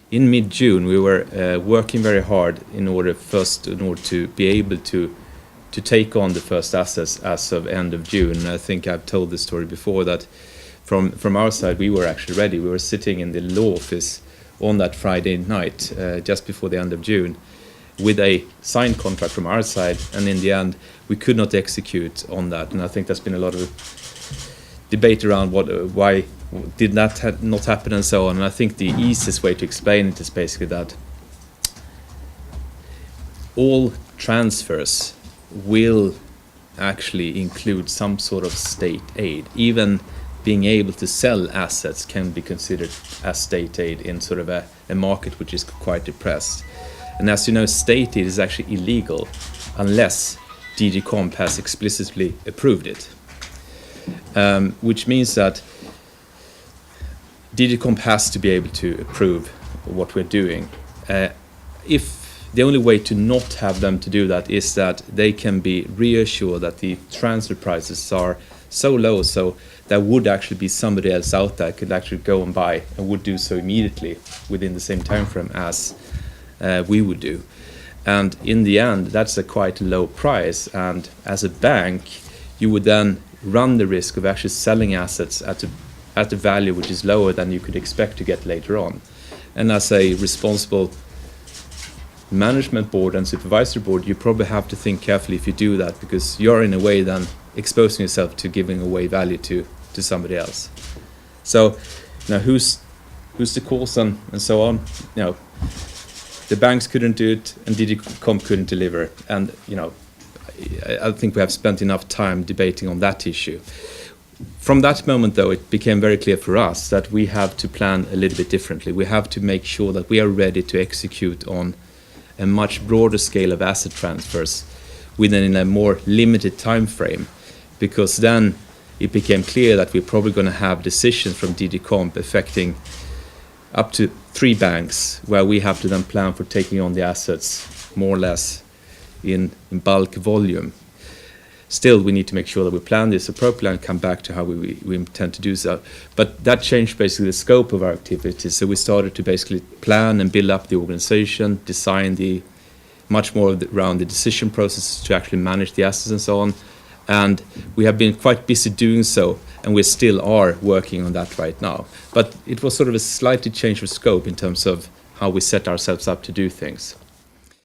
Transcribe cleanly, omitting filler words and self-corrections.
in mid-June, we were working very hard in order to be able to take on the first assets as of end of June. And I think I've told this story before, that from our side, we were actually ready. We were sitting in the law office on that Friday night, just before the end of June, with a signed contract from our side, and in the end, we could not execute on that. And I think there's been a lot of debate around why did that not happen and so on. And I think the easiest way to explain it is basically that all transfers will actually include some sort of state aid. Even being able to sell assets can be considered as state aid in sort of a market which is quite depressed. And as you know, state aid is actually illegal unless DG Comp has explicitly approved it, which means that DG Comp has to be able to approve what we're doing. If the only way to not have them to do that is that they can be reassured that the transfer prices are so low, so there would actually be somebody else out there could actually go and buy, and would do so immediately within the same time frame as we would do. And in the end, that's a quite low price, and as a bank you would then run the risk of actually selling assets at a value which is lower than you could expect to get later on. And as a responsible management board and supervisory board, you probably have to think carefully if you do that, because you're in a way then exposing yourself to giving away value to somebody else. So now who's the cause and so on? You know, the banks couldn't do it and DG Comp couldn't deliver. And you know, I think we have spent enough time debating on that issue. From that moment, though, it became very clear for us that we have to plan a little bit differently. We have to make sure that we are ready to execute on a much broader scale of asset transfers within a more limited time frame, because then it became clear that we're probably going to have decisions from DG Comp affecting up to 3 banks, where we have to then plan for taking on the assets more or less in bulk volume. Still, we need to make sure that we plan this appropriately and come back to how we intend to do so. But that changed basically the scope of our activities. So we started to basically plan and build up the organization, design much more around the decision process to actually manage the assets and so on. And we have been quite busy doing so, and we still are working on that right now. But it was sort of a slightly change of scope in terms of how we set ourselves up to do things.